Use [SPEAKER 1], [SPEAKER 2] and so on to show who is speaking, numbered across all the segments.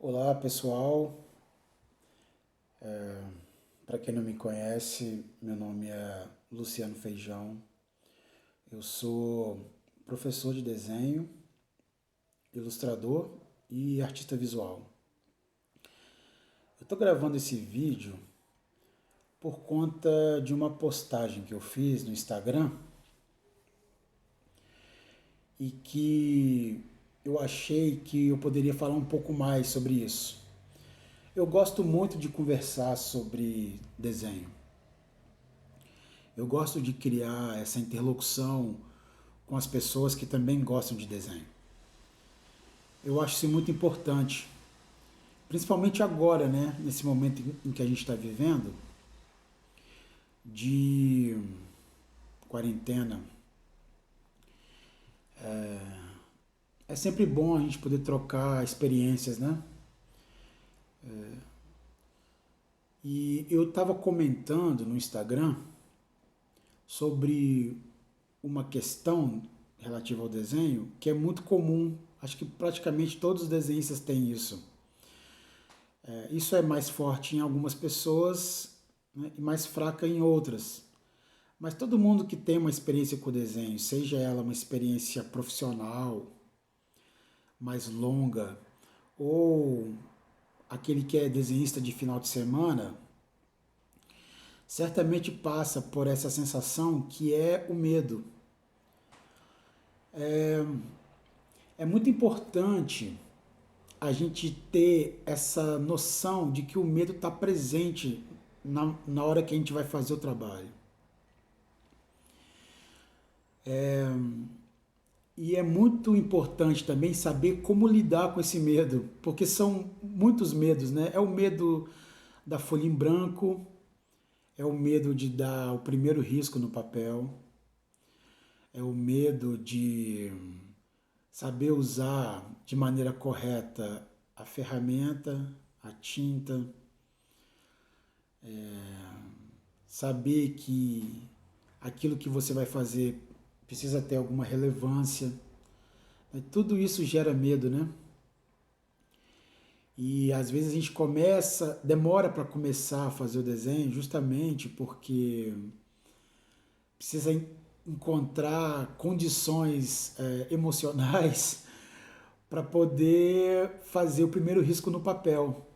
[SPEAKER 1] Olá pessoal, para quem não me conhece, meu nome é Luciano Feijão, eu sou professor de desenho, ilustrador e artista visual. Eu estou gravando esse vídeo por conta de uma postagem que eu fiz no Instagram e que eu achei que eu poderia falar um pouco mais sobre isso. Eu gosto muito de conversar sobre desenho. Eu gosto de criar essa interlocução com as pessoas que também gostam de desenho. Eu acho isso muito importante, principalmente agora, né, nesse momento em que a gente está vivendo, de quarentena. É sempre bom a gente poder trocar experiências, né? E eu estava comentando no Instagram sobre uma questão relativa ao desenho que é muito comum. Acho que praticamente todos os desenhistas têm isso. Isso é mais forte em algumas pessoas, né, e mais fraca em outras. Mas todo mundo que tem uma experiência com o desenho, seja ela uma experiência profissional, mais longa, ou aquele que é desenhista de final de semana, certamente passa por essa sensação que é o medo. É muito importante a gente ter essa noção de que o medo está presente na hora que a gente vai fazer o trabalho. E é muito importante também saber como lidar com esse medo, porque são muitos medos, né? É o medo da folha em branco, é o medo de dar o primeiro risco no papel, é o medo de saber usar de maneira correta a ferramenta, a tinta, saber que aquilo que você vai fazer precisa ter alguma relevância. Tudo isso gera medo, né? E às vezes a gente demora para começar a fazer o desenho justamente porque precisa encontrar condições emocionais para poder fazer o primeiro risco no papel.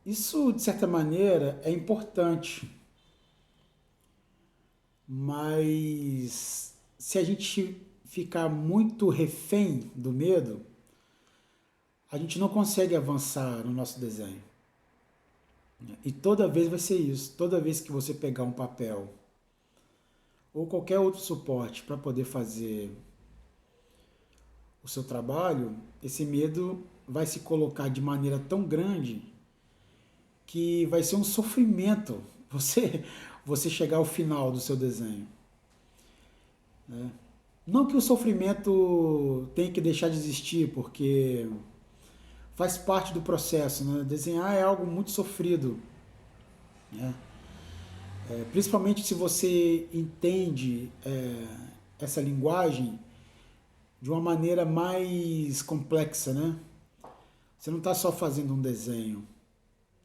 [SPEAKER 1] Isso, de certa maneira, é importante, mas se a gente ficar muito refém do medo, a gente não consegue avançar no nosso desenho. E toda vez vai ser isso. Toda vez que você pegar um papel ou qualquer outro suporte para poder fazer o seu trabalho, esse medo vai se colocar de maneira tão grande que vai ser um sofrimento você chegar ao final do seu desenho. Né? Não que o sofrimento tenha que deixar de existir, porque faz parte do processo. Né? Desenhar é algo muito sofrido. Né? Principalmente se você entende essa linguagem de uma maneira mais complexa, né? Você não está só fazendo um desenho,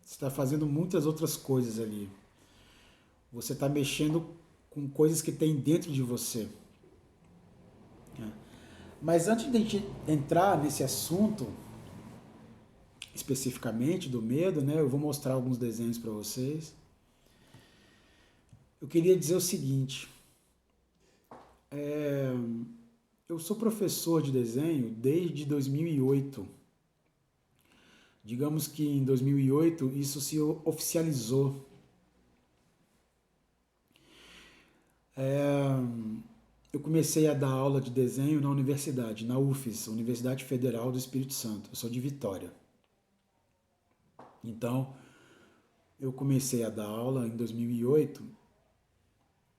[SPEAKER 1] você está fazendo muitas outras coisas ali. Você está mexendo com coisas que tem dentro de você. Né? Mas antes de a gente entrar nesse assunto, especificamente do medo, né? Eu vou mostrar alguns desenhos para vocês. Eu queria dizer o seguinte: é, eu sou professor de desenho desde 2008. Digamos que em 2008 isso se oficializou. É, eu comecei a dar aula de desenho na universidade, na UFES, Universidade Federal do Espírito Santo. Eu sou de Vitória. Então, eu comecei a dar aula em 2008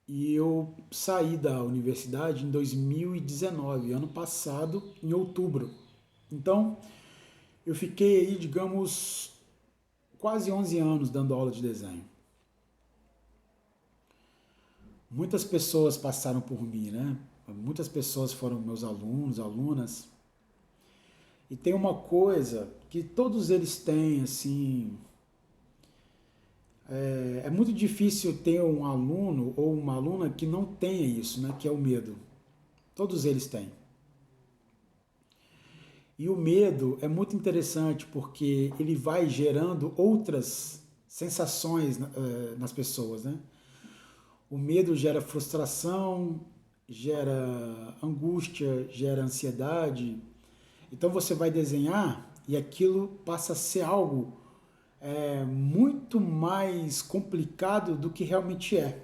[SPEAKER 1] e eu saí da universidade em 2019, ano passado, em outubro. Então, eu fiquei aí, digamos, quase 11 anos dando aula de desenho. Muitas pessoas passaram por mim, né? Muitas pessoas foram meus alunos, alunas. E tem uma coisa que todos eles têm, assim, é muito difícil ter um aluno ou uma aluna que não tenha isso, né? Que é o medo. Todos eles têm. E o medo é muito interessante porque ele vai gerando outras sensações nas pessoas, né? O medo gera frustração, gera angústia, gera ansiedade. Então você vai desenhar e aquilo passa a ser algo muito mais complicado do que realmente é.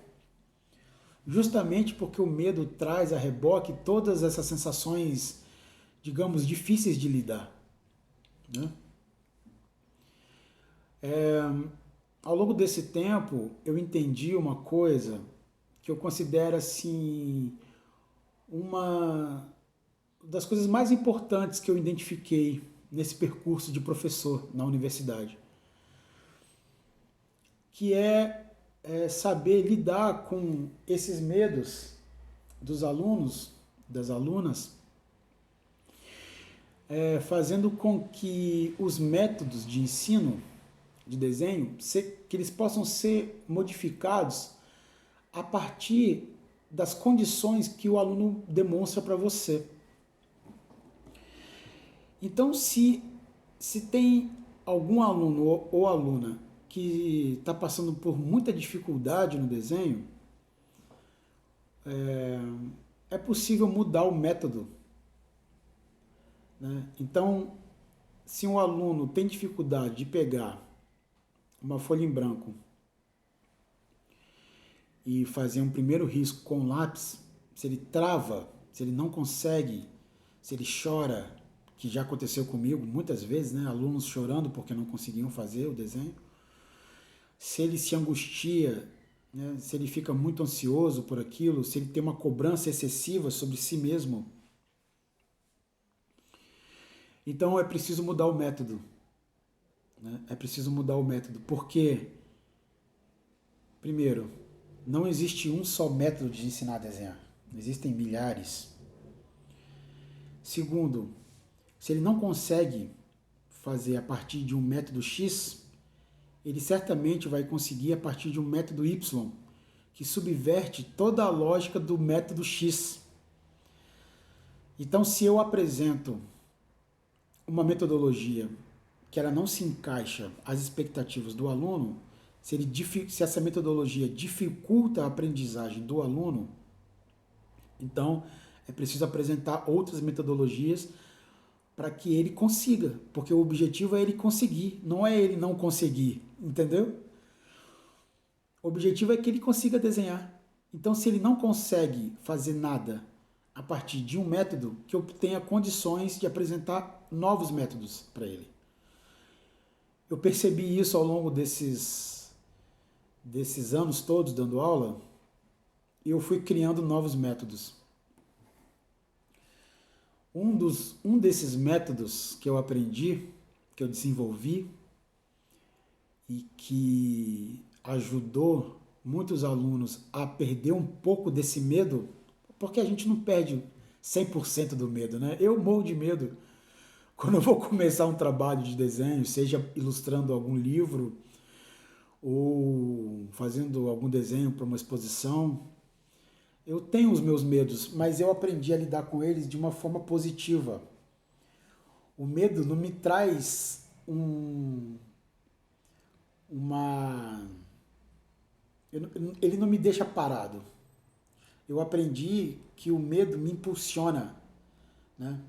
[SPEAKER 1] Justamente porque o medo traz a reboque todas essas sensações, digamos, difíceis de lidar. Né? Ao longo desse tempo, eu entendi uma coisa que eu considero assim uma das coisas mais importantes que eu identifiquei nesse percurso de professor na universidade, que é saber lidar com esses medos dos alunos, das alunas, fazendo com que os métodos de ensino de desenho, que eles possam ser modificados a partir das condições que o aluno demonstra para você. Então, se tem algum aluno ou aluna que está passando por muita dificuldade no desenho, é possível mudar o método. Né? Então, se um aluno tem dificuldade de pegar uma folha em branco e fazer um primeiro risco com lápis, se ele trava, se ele não consegue, se ele chora, que já aconteceu comigo muitas vezes, né? Alunos chorando porque não conseguiam fazer o desenho, se ele se angustia, né? Se ele fica muito ansioso por aquilo, se ele tem uma cobrança excessiva sobre si mesmo, então é preciso mudar o método. Né? É preciso mudar o método, porque, primeiro, não existe um só método de ensinar a desenhar. Existem milhares. Segundo, se ele não consegue fazer a partir de um método X, ele certamente vai conseguir a partir de um método Y, que subverte toda a lógica do método X. Então, se eu apresento uma metodologia que ela não se encaixa às expectativas do aluno, se essa metodologia dificulta a aprendizagem do aluno, então é preciso apresentar outras metodologias para que ele consiga, porque o objetivo é ele conseguir, não é ele não conseguir, entendeu? O objetivo é que ele consiga desenhar. Então, se ele não consegue fazer nada a partir de um método, que eu tenha condições de apresentar novos métodos para ele. Eu percebi isso ao longo desses anos todos dando aula, e eu fui criando novos métodos. Um desses métodos que eu aprendi, que eu desenvolvi e que ajudou muitos alunos a perder um pouco desse medo, porque a gente não perde 100% do medo, né? Eu morro de medo quando eu vou começar um trabalho de desenho, seja ilustrando algum livro ou fazendo algum desenho para uma exposição. Eu tenho os meus medos, mas eu aprendi a lidar com eles de uma forma positiva. O medo não me traz uma... Ele não me deixa parado. Eu aprendi que o medo me impulsiona. Né?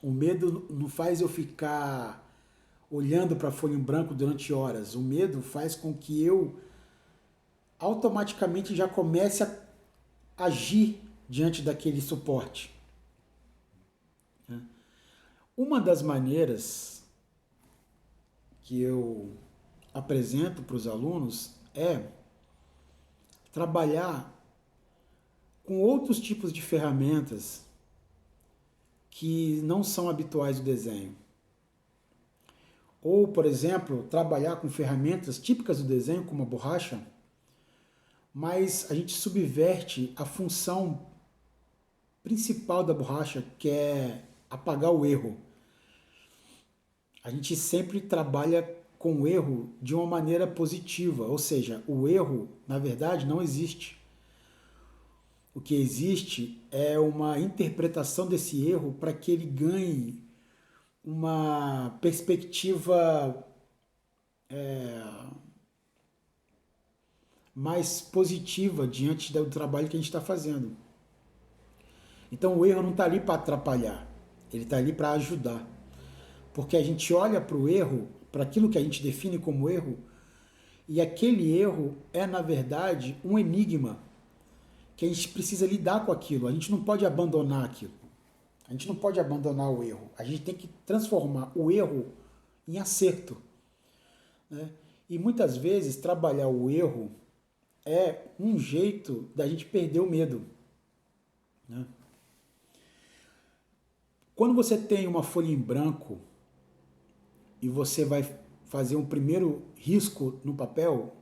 [SPEAKER 1] O medo não faz eu ficar olhando para a folha em branco durante horas. O medo faz com que eu automaticamente já comece a agir diante daquele suporte. Uma das maneiras que eu apresento para os alunos é trabalhar com outros tipos de ferramentas que não são habituais do desenho. Ou, por exemplo, trabalhar com ferramentas típicas do desenho, como a borracha, mas a gente subverte a função principal da borracha, que é apagar o erro. A gente sempre trabalha com o erro de uma maneira positiva, ou seja, o erro, na verdade, não existe. O que existe é uma interpretação desse erro para que ele ganhe uma perspectiva mais positiva diante do trabalho que a gente está fazendo. Então o erro não está ali para atrapalhar, ele está ali para ajudar. Porque a gente olha para o erro, para aquilo que a gente define como erro, e aquele erro é, na verdade, um enigma que a gente precisa lidar com aquilo. A gente não pode abandonar aquilo. A gente não pode abandonar o erro. A gente tem que transformar o erro em acerto. Né? E muitas vezes trabalhar o erro é um jeito da gente perder o medo. Né? Quando você tem uma folha em branco e você vai fazer um primeiro risco no papel,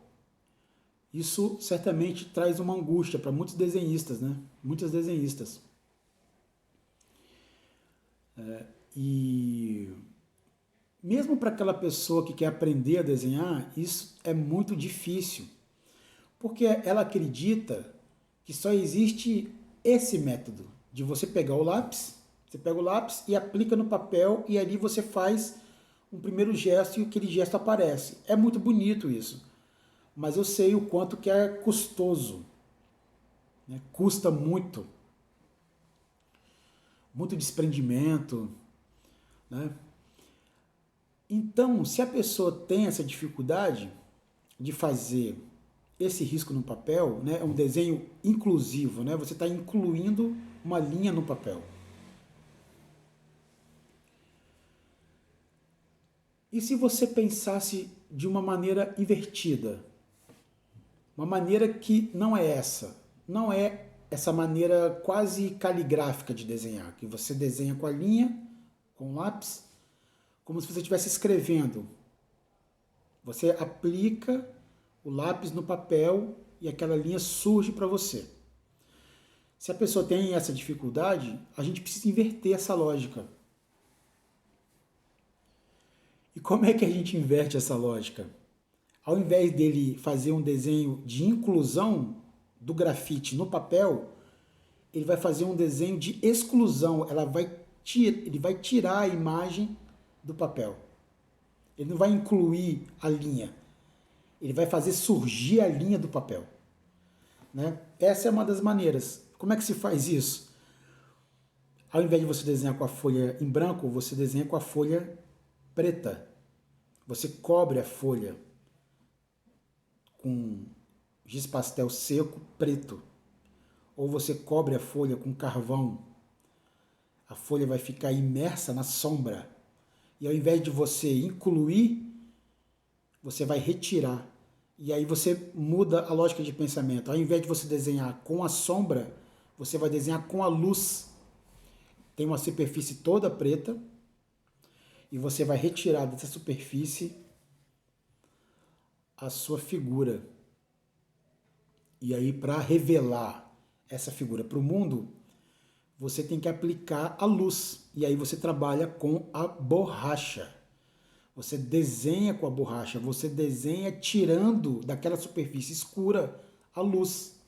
[SPEAKER 1] isso certamente traz uma angústia para muitos desenhistas, né? Muitas desenhistas. E mesmo para aquela pessoa que quer aprender a desenhar, isso é muito difícil, porque ela acredita que só existe esse método de você pegar o lápis, você pega o lápis e aplica no papel e ali você faz um primeiro gesto e aquele gesto aparece. É muito bonito isso, mas eu sei o quanto que é custoso, né? Custa muito, muito desprendimento, né? Então, se a pessoa tem essa dificuldade de fazer esse risco no papel, né, é um desenho inclusivo, né? Você está incluindo uma linha no papel. E se você pensasse de uma maneira invertida? Uma maneira que não é essa. Não é essa maneira quase caligráfica de desenhar, que você desenha com a linha, com o lápis, como se você estivesse escrevendo. Você aplica o lápis no papel e aquela linha surge para você. Se a pessoa tem essa dificuldade, a gente precisa inverter essa lógica. E como é que a gente inverte essa lógica? Ao invés dele fazer um desenho de inclusão do grafite no papel, ele vai fazer um desenho de exclusão. Ele vai tirar a imagem do papel. Ele não vai incluir a linha. Ele vai fazer surgir a linha do papel. Né? Essa é uma das maneiras. Como é que se faz isso? Ao invés de você desenhar com a folha em branco, você desenha com a folha preta. Você cobre a folha com giz pastel seco preto. Ou você cobre a folha com carvão. A folha vai ficar imersa na sombra. E ao invés de você incluir, você vai retirar. E aí você muda a lógica de pensamento. Ao invés de você desenhar com a sombra, você vai desenhar com a luz. Tem uma superfície toda preta e você vai retirar dessa superfície a sua figura. E aí, para revelar essa figura para o mundo, você tem que aplicar a luz. E aí você trabalha com a borracha. Você desenha com a borracha, você desenha tirando daquela superfície escura a luz.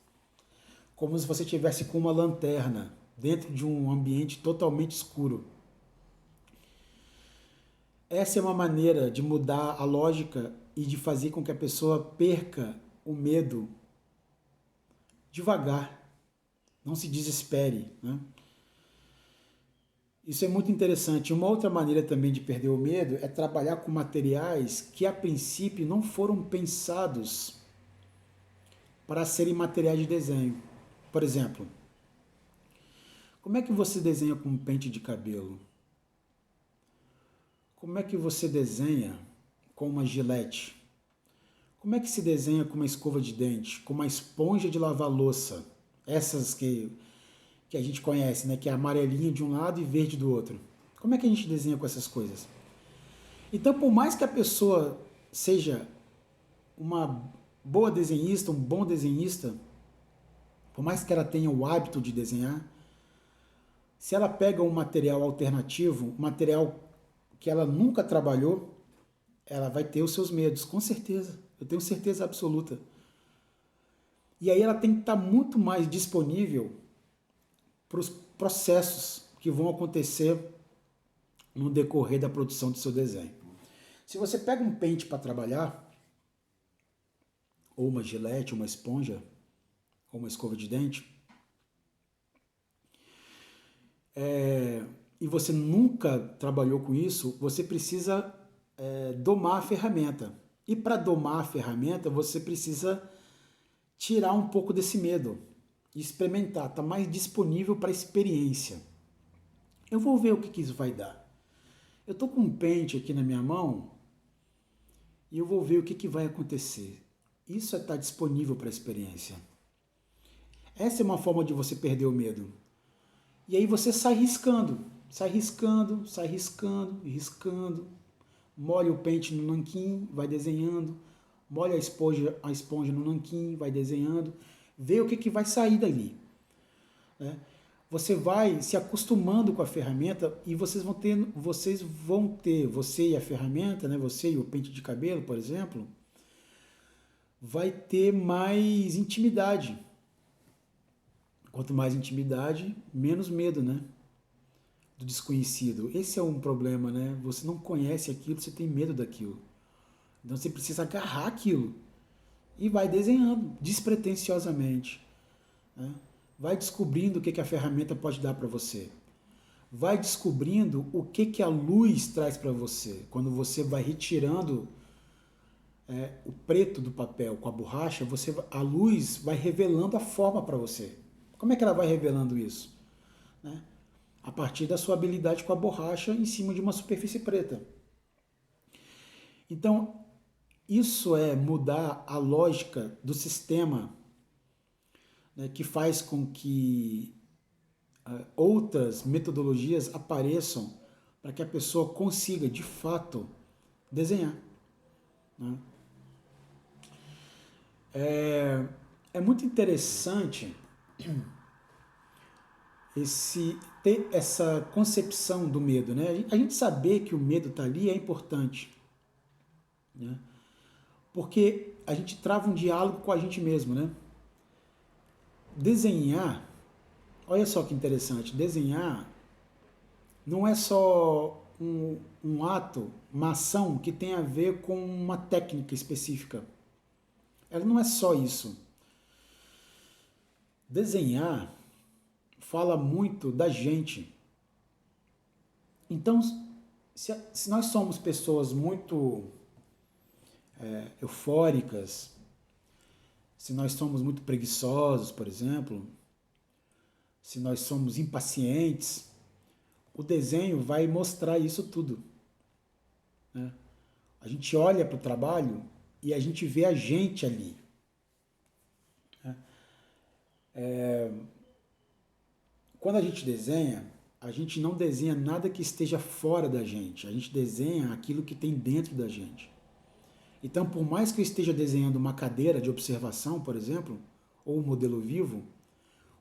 [SPEAKER 1] Como se você estivesse com uma lanterna dentro de um ambiente totalmente escuro. Essa é uma maneira de mudar a lógica e de fazer com que a pessoa perca o medo devagar. Não se desespere, né? Isso é muito interessante. Uma outra maneira também de perder o medo é trabalhar com materiais que a princípio não foram pensados para serem materiais de desenho. Por exemplo, como é que você desenha com um pente de cabelo? Como é que você desenha com uma gilete? Como é que se desenha com uma escova de dente, com uma esponja de lavar louça? Essas que a gente conhece, né? Que é amarelinha de um lado e verde do outro. Como é que a gente desenha com essas coisas? Então, por mais que a pessoa seja uma boa desenhista, um bom desenhista, por mais que ela tenha o hábito de desenhar, se ela pega um material alternativo, um material que ela nunca trabalhou, ela vai ter os seus medos, com certeza. Eu tenho certeza absoluta. E aí ela tem que estar muito mais disponível para os processos que vão acontecer no decorrer da produção do seu desenho. Se você pega um pente para trabalhar, ou uma gilete, uma esponja, ou uma escova de dente, e você nunca trabalhou com isso, você precisa domar a ferramenta. E para domar a ferramenta, você precisa tirar um pouco desse medo, experimentar, tá mais disponível para a experiência. Eu vou ver o que isso vai dar. Eu estou com um pente aqui na minha mão e eu vou ver o que vai acontecer. Isso é estar disponível para a experiência. Essa é uma forma de você perder o medo. E aí você sai riscando, riscando, molha o pente no nanquim, vai desenhando, molha a esponja no nanquim, vai desenhando, vê o que vai sair dali. Né? Você vai se acostumando com a ferramenta e vocês vão ter, você e a ferramenta, né? Você e o pente de cabelo, por exemplo, vai ter mais intimidade. Quanto mais intimidade, menos medo, né? Do desconhecido. Esse é um problema, né? Você não conhece aquilo, você tem medo daquilo. Então você precisa agarrar aquilo e vai desenhando despretensiosamente. Né? Vai descobrindo o que a ferramenta pode dar para você. Vai descobrindo o que a luz traz para você. Quando você vai retirando o preto do papel com a borracha, a luz vai revelando a forma para você. Como é que ela vai revelando isso? Né? A partir da sua habilidade com a borracha em cima de uma superfície preta. Então, isso é mudar a lógica do sistema, né, que faz com que outras metodologias apareçam para que a pessoa consiga, de fato, desenhar. Né? É muito interessante ter essa concepção do medo. Né? A gente saber que o medo está ali é importante. Né? Porque a gente trava um diálogo com a gente mesmo. Né? Desenhar, olha só que interessante, desenhar não é só um ato, uma ação que tem a ver com uma técnica específica. Ela não é só isso. Desenhar fala muito da gente. Então, se nós somos pessoas muito eufóricas, se nós somos muito preguiçosos, por exemplo, se nós somos impacientes, o desenho vai mostrar isso tudo. Né? A gente olha para o trabalho e a gente vê a gente ali. Quando a gente não desenha nada que esteja fora da gente, a gente desenha aquilo que tem dentro da gente. Então, por mais que eu esteja desenhando uma cadeira de observação, por exemplo, ou um modelo vivo,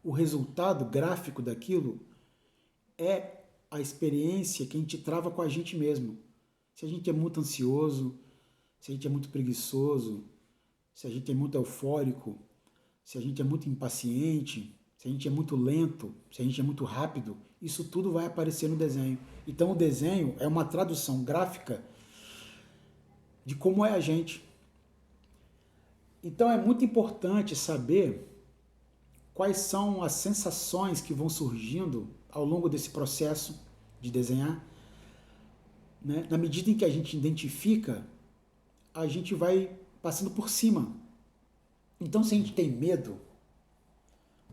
[SPEAKER 1] o resultado gráfico daquilo é a experiência que a gente trava com a gente mesmo. Se a gente é muito ansioso, se a gente é muito preguiçoso, se a gente é muito eufórico, se a gente é muito impaciente, se a gente é muito lento, se a gente é muito rápido, isso tudo vai aparecer no desenho. Então o desenho é uma tradução gráfica de como é a gente. Então é muito importante saber quais são as sensações que vão surgindo ao longo desse processo de desenhar. Né? Na medida em que a gente identifica, a gente vai passando por cima. Então, se a gente tem medo,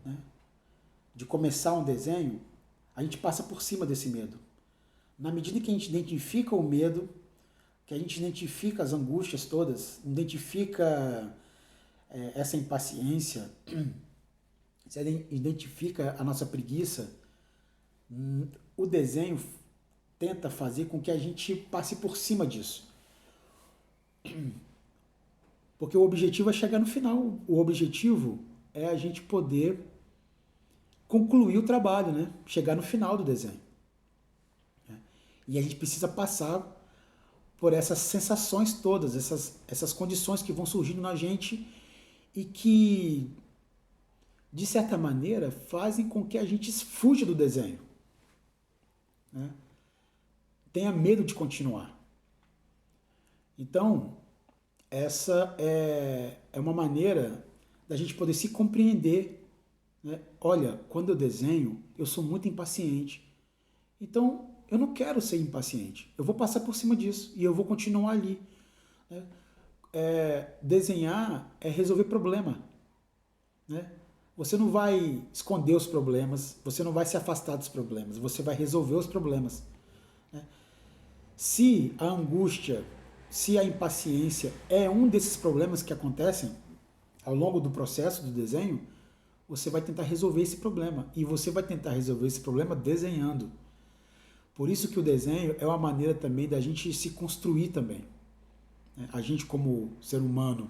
[SPEAKER 1] né, de começar um desenho, a gente passa por cima desse medo. Na medida que a gente identifica o medo, que a gente identifica as angústias todas, identifica essa impaciência, você identifica a nossa preguiça, o desenho tenta fazer com que a gente passe por cima disso. Porque o objetivo é chegar no final. O objetivo é a gente poder concluir o trabalho, né? Chegar no final do desenho. E a gente precisa passar por essas sensações todas, essas condições que vão surgindo na gente e que, de certa maneira, fazem com que a gente fuja do desenho, né? Tenha medo de continuar. Então, essa é uma maneira da gente poder se compreender, né? Olha, quando eu desenho, eu sou muito impaciente. Então, eu não quero ser impaciente. Eu vou passar por cima disso e eu vou continuar ali, né? Desenhar é resolver problema, né? Você não vai esconder os problemas, você não vai se afastar dos problemas, você vai resolver os problemas. Se a angústia, se a impaciência é um desses problemas que acontecem ao longo do processo do desenho, você vai tentar resolver esse problema. E você vai tentar resolver esse problema desenhando. Por isso que o desenho é uma maneira também da gente se construir também. A gente como ser humano,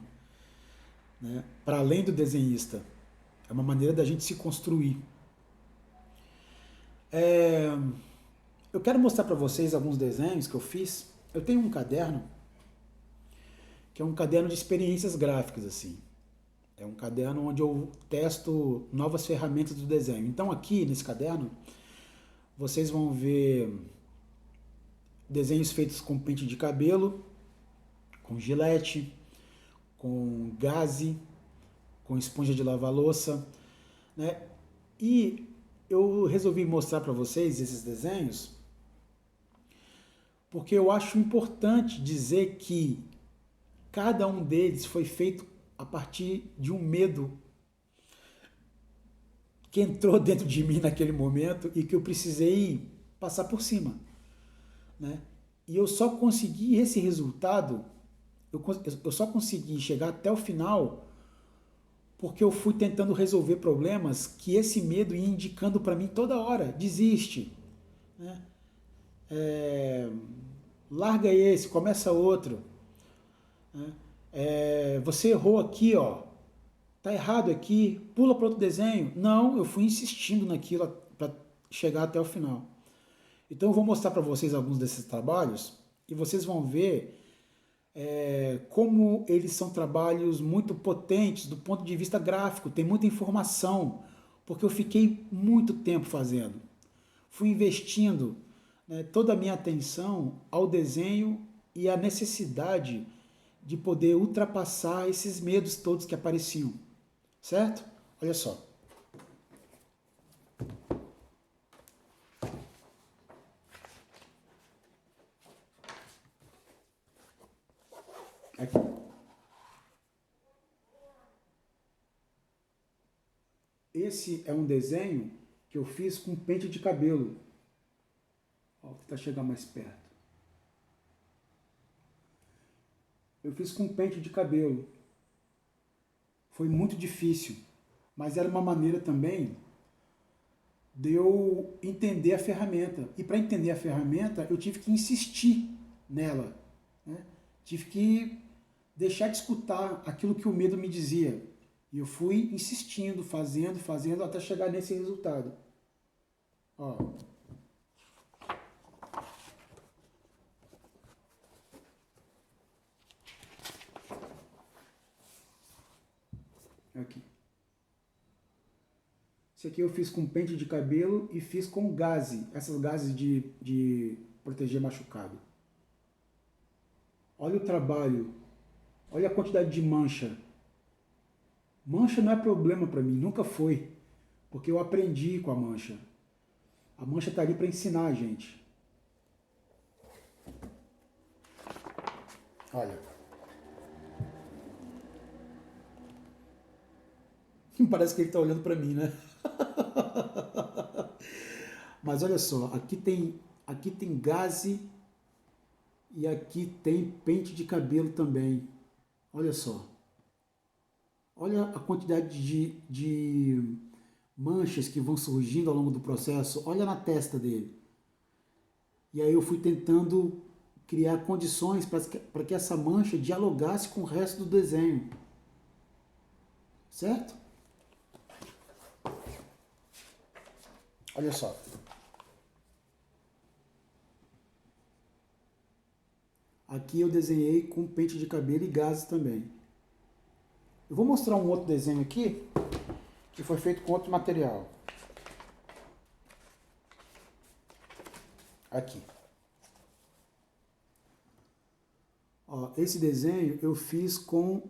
[SPEAKER 1] né? Para além do desenhista, é uma maneira da gente se construir. Eu quero mostrar para vocês alguns desenhos que eu fiz. Eu tenho um caderno, que é um caderno de experiências gráficas, assim. É um caderno onde eu testo novas ferramentas do desenho. Então aqui nesse caderno, vocês vão ver desenhos feitos com pente de cabelo, com gilete, com gaze, com esponja de lavar louça, né? E eu resolvi mostrar para vocês esses desenhos porque eu acho importante dizer que cada um deles foi feito a partir de um medo que entrou dentro de mim naquele momento e que eu precisei passar por cima, né? E eu só consegui esse resultado, eu só consegui chegar até o final porque eu fui tentando resolver problemas que esse medo ia indicando para mim toda hora. Desiste, né? Larga esse, começa outro, né? Você errou aqui, ó. Tá errado aqui, pula para outro desenho. Não, eu fui insistindo naquilo para chegar até o final. Então eu vou mostrar para vocês alguns desses trabalhos e vocês vão ver como eles são trabalhos muito potentes do ponto de vista gráfico, tem muita informação, porque eu fiquei muito tempo fazendo. Fui investindo, né, toda a minha atenção ao desenho e à necessidade de poder ultrapassar esses medos todos que apareciam, certo? Olha só. Aqui. Esse é um desenho que eu fiz com pente de cabelo. Vou tentar chegar mais perto. Eu fiz com pente de cabelo. Foi muito difícil, mas era uma maneira também de eu entender a ferramenta. E para entender a ferramenta, eu tive que insistir nela, né? Tive que deixar de escutar aquilo que o medo me dizia. E eu fui insistindo, fazendo, até chegar nesse resultado. Ó. Aqui. Esse aqui eu fiz com pente de cabelo e fiz com gaze, essas gases de proteger machucado. Olha o trabalho, olha a quantidade de mancha. Mancha não é problema para mim, nunca foi, porque eu aprendi com a mancha. A mancha está ali para ensinar a gente. Olha. Parece que ele está olhando para mim, né? Mas olha só, aqui tem gaze e aqui tem pente de cabelo também. Olha só. Olha a quantidade de manchas que vão surgindo ao longo do processo. Olha na testa dele. E aí eu fui tentando criar condições para que essa mancha dialogasse com o resto do desenho. Certo? Olha só. Aqui eu desenhei com pente de cabelo e gases também. Eu vou mostrar um outro desenho aqui, que foi feito com outro material. Aqui. Ó, esse desenho eu fiz com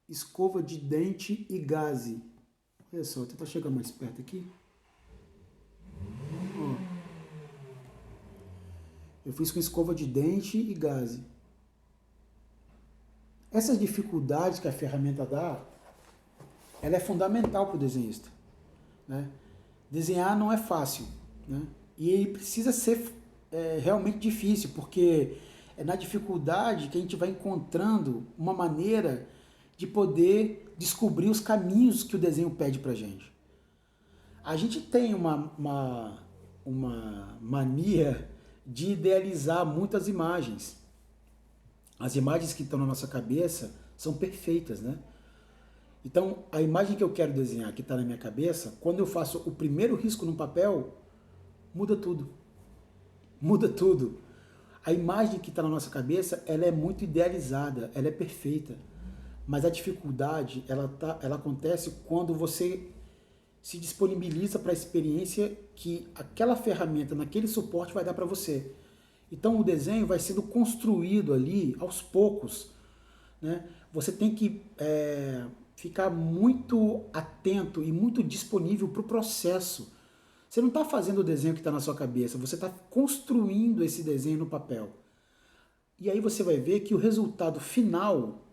[SPEAKER 1] escova de dente e gaze. Olha só, vou tentar chegar mais perto aqui. Ó, eu fiz com escova de dente e gaze. Essas dificuldades que a ferramenta dá, ela é fundamental para o desenhista, né? Desenhar não é fácil, né? E ele precisa ser realmente difícil, porque é na dificuldade que a gente vai encontrando uma maneira de poder descobrir os caminhos que o desenho pede para a gente. A gente tem uma mania de idealizar muitas imagens. As imagens que estão na nossa cabeça são perfeitas, né? Então, a imagem que eu quero desenhar, que está na minha cabeça, quando eu faço o primeiro risco no papel, muda tudo. Muda tudo. A imagem que está na nossa cabeça, ela é muito idealizada, ela é perfeita. Mas a dificuldade, ela acontece quando você se disponibiliza para a experiência que aquela ferramenta, naquele suporte vai dar para você. Então o desenho vai sendo construído ali aos poucos, né? Você tem que ficar muito atento e muito disponível para o processo. Você não está fazendo o desenho que está na sua cabeça, você está construindo esse desenho no papel. E aí você vai ver que o resultado final,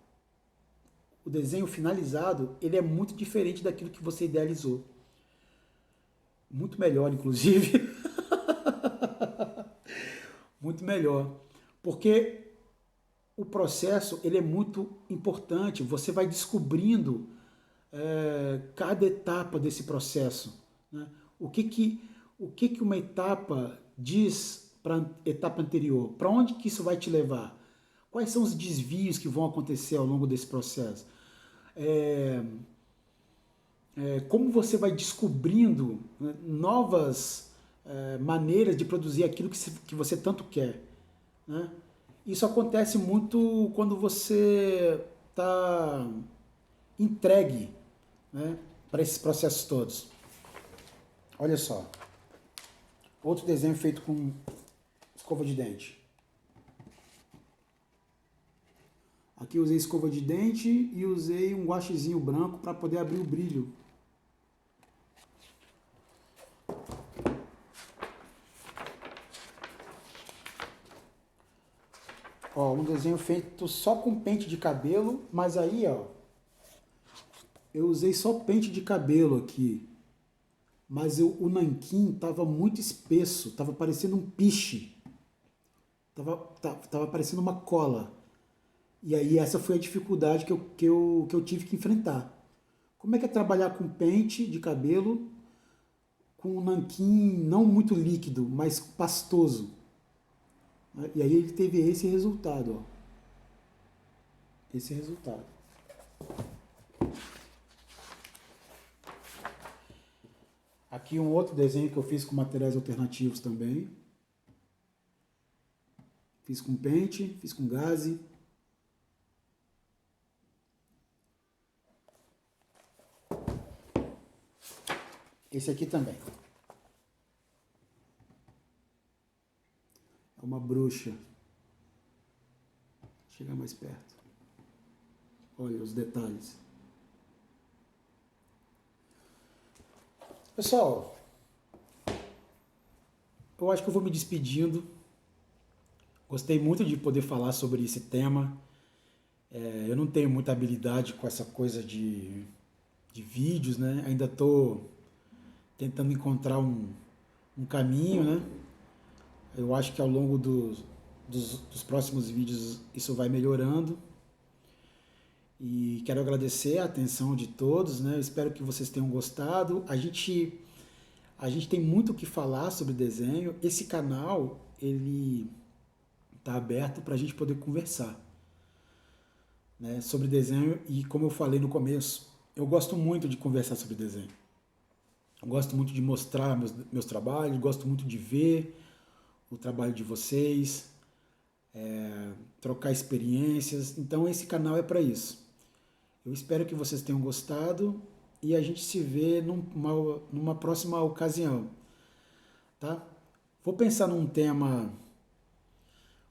[SPEAKER 1] o desenho finalizado, ele é muito diferente daquilo que você idealizou. Muito melhor, inclusive. Muito melhor. Porque o processo ele é muito importante. Você vai descobrindo cada etapa desse processo, né? O que uma etapa diz para a etapa anterior? Para onde que isso vai te levar? Quais são os desvios que vão acontecer ao longo desse processo? Como você vai descobrindo, né, novas maneiras de produzir aquilo que você tanto quer, né? Isso acontece muito quando você está entregue, né, para esses processos todos. Olha só, outro desenho feito com escova de dente. Aqui eu usei escova de dente e usei um guaxizinho branco para poder abrir o brilho. Ó, um desenho feito só com pente de cabelo, mas aí, ó, eu usei só pente de cabelo aqui. Mas o nanquim tava muito espesso, tava parecendo um piche. Tava parecendo uma cola. E aí essa foi a dificuldade que eu tive que enfrentar. Como é que é trabalhar com pente de cabelo com um nanquim não muito líquido, mas pastoso? E aí ele teve esse resultado, ó. Esse resultado. Aqui um outro desenho que eu fiz com materiais alternativos também. Fiz com pente, fiz com gaze. Esse aqui também. É uma bruxa. Chega mais perto. Olha os detalhes. Pessoal, eu acho que eu vou me despedindo. Gostei muito de poder falar sobre esse tema. Eu não tenho muita habilidade com essa coisa de vídeos, né? Ainda estou tentando encontrar um caminho, né? Eu acho que ao longo dos próximos vídeos isso vai melhorando. E quero agradecer a atenção de todos, né? Eu espero que vocês tenham gostado. A gente tem muito o que falar sobre desenho. Esse canal, ele está aberto para a gente poder conversar, né, sobre desenho. E como eu falei no começo, eu gosto muito de conversar sobre desenho. Eu gosto muito de mostrar meus trabalhos, gosto muito de ver o trabalho de vocês. trocar experiências. Então esse canal é para isso. Eu espero que vocês tenham gostado e a gente se vê numa próxima ocasião, tá? Vou pensar um tema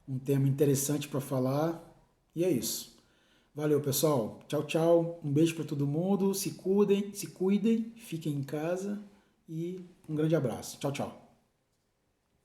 [SPEAKER 1] interessante para falar e é isso. Valeu, pessoal. Tchau, tchau. Um beijo para todo mundo. Se cuidem, fiquem em casa e um grande abraço. Tchau, tchau.